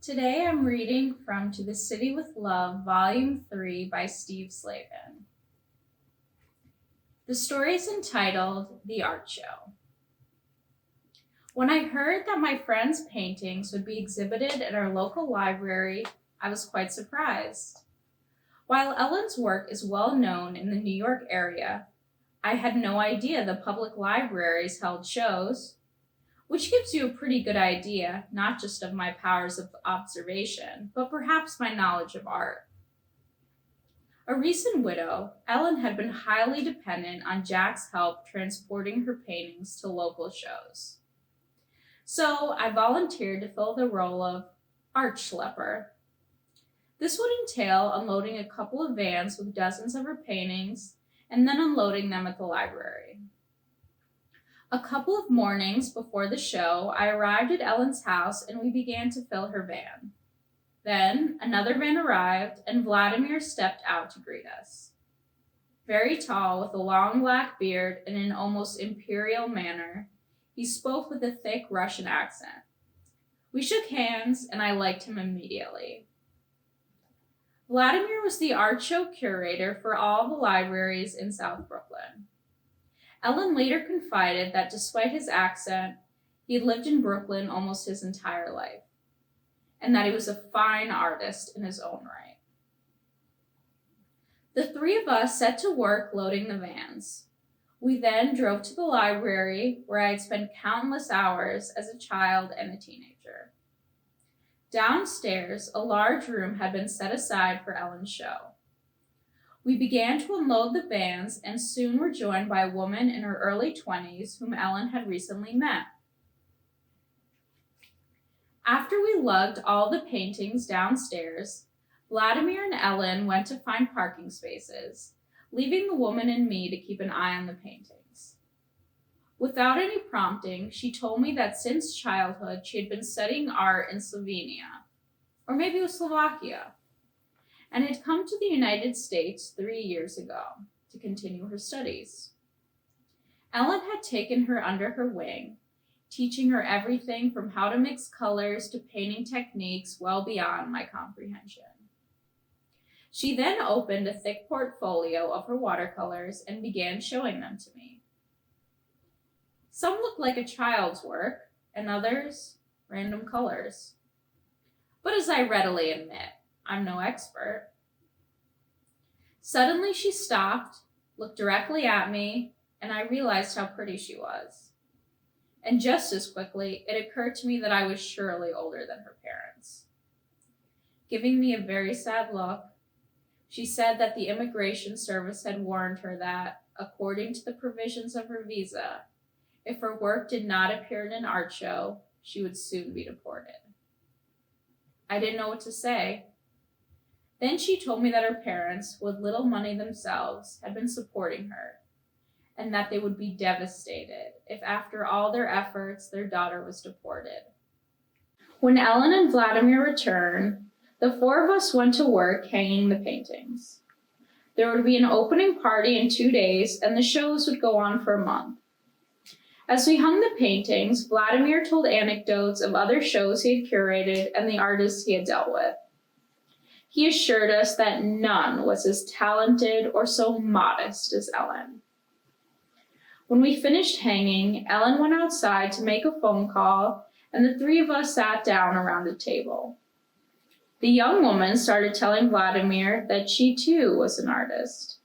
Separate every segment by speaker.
Speaker 1: Today I'm reading from To the City with Love, Volume 3 by Steve Slavin. The story is entitled The Art Show. When I heard that my friend's paintings would be exhibited at our local library, I was quite surprised. While Ellen's work is well known in the New York area, I had no idea the public libraries held shows, which gives you a pretty good idea, not just of my powers of observation, but perhaps my knowledge of art. A recent widow, Ellen had been highly dependent on Jack's help transporting her paintings to local shows. So I volunteered to fill the role of art schlepper. This would entail unloading a couple of vans with dozens of her paintings and then unloading them at the library. A couple of mornings before the show, I arrived at Ellen's house and we began to fill her van. Then another van arrived and Vladimir stepped out to greet us. Very tall, with a long black beard and an almost imperial manner, he spoke with a thick Russian accent. We shook hands and I liked him immediately. Vladimir was the art show curator for all the libraries in South Brooklyn. Ellen later confided that despite his accent, he had lived in Brooklyn almost his entire life, and that he was a fine artist in his own right. The three of us set to work loading the vans. We then drove to the library, where I had spent countless hours as a child and a teenager. Downstairs, a large room had been set aside for Ellen's show. We began to unload the vans and soon were joined by a woman in her early 20s whom Ellen had recently met. After we lugged all the paintings downstairs, Vladimir and Ellen went to find parking spaces, leaving the woman and me to keep an eye on the paintings. Without any prompting, she told me that since childhood she had been studying art in Slovenia, or maybe it was Slovakia, and had come to the United States 3 years ago to continue her studies. Ellen had taken her under her wing, teaching her everything from how to mix colors to painting techniques well beyond my comprehension. She then opened a thick portfolio of her watercolors and began showing them to me. Some looked like a child's work, and others, random colors. But as I readily admit, I'm no expert. Suddenly she stopped, looked directly at me, and I realized how pretty she was. And just as quickly, it occurred to me that I was surely older than her parents. Giving me a very sad look, she said that the immigration service had warned her that, according to the provisions of her visa, if her work did not appear in an art show, she would soon be deported. I didn't know what to say. Then she told me that her parents, with little money themselves, had been supporting her, and that they would be devastated if after all their efforts their daughter was deported. When Ellen and Vladimir returned, the four of us went to work hanging the paintings. There would be an opening party in 2 days, and the shows would go on for a month. As we hung the paintings, Vladimir told anecdotes of other shows he had curated and the artists he had dealt with. He assured us that none was as talented or so modest as Ellen. When we finished hanging, Ellen went outside to make a phone call, and the three of us sat down around a table. The young woman started telling Vladimir that she too was an artist.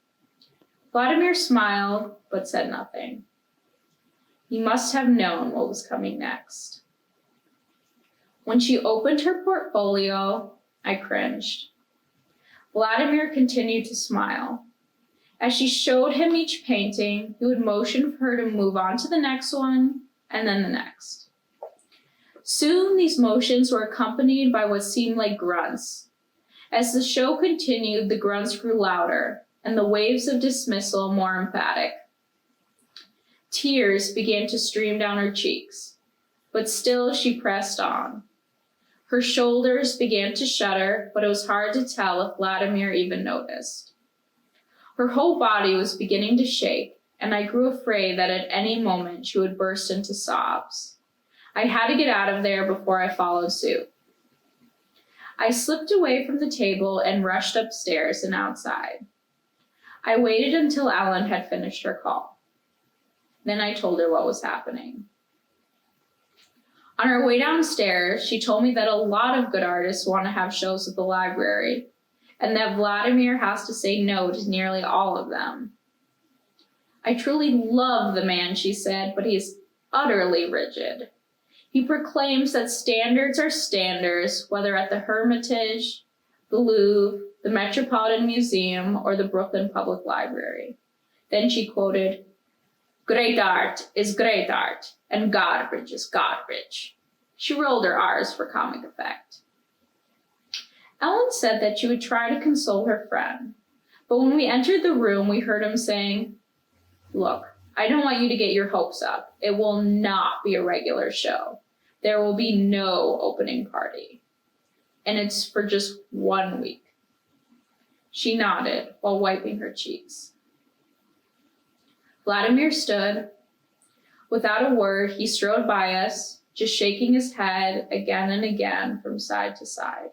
Speaker 1: Vladimir smiled, but said nothing. He must have known what was coming next. When she opened her portfolio, I cringed. Vladimir continued to smile. As she showed him each painting, he would motion for her to move on to the next one, and then the next. Soon, these motions were accompanied by what seemed like grunts. As the show continued, the grunts grew louder, and the waves of dismissal more emphatic. Tears began to stream down her cheeks, but still she pressed on. Her shoulders began to shudder, but it was hard to tell if Vladimir even noticed. Her whole body was beginning to shake, and I grew afraid that at any moment she would burst into sobs. I had to get out of there before I followed suit. I slipped away from the table and rushed upstairs and outside. I waited until Ellen had finished her call. Then I told her what was happening. On our way downstairs, she told me that a lot of good artists want to have shows at the library, and that Vladimir has to say no to nearly all of them. I truly love the man, she said, but he is utterly rigid. He proclaims that standards are standards, whether at the Hermitage, the Louvre, the Metropolitan Museum, or the Brooklyn Public Library. Then she quoted, "Great art is great art, and garbage is garbage." She rolled her R's for comic effect. Ellen said that she would try to console her friend, but when we entered the room, we heard him saying, "Look, I don't want you to get your hopes up. It will not be a regular show. There will be no opening party. And it's for just 1 week." She nodded while wiping her cheeks. Vladimir stood. Without a word, he strode by us, just shaking his head again and again from side to side.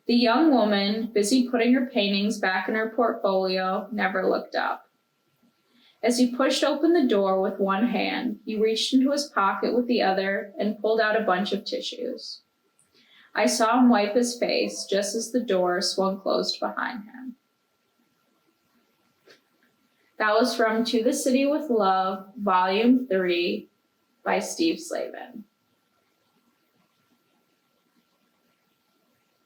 Speaker 1: The young woman, busy putting her paintings back in her portfolio, never looked up. As he pushed open the door with one hand, he reached into his pocket with the other and pulled out a bunch of tissues. I saw him wipe his face just as the door swung closed behind him. That was from To the City with Love, Volume 3 by Steve Slavin.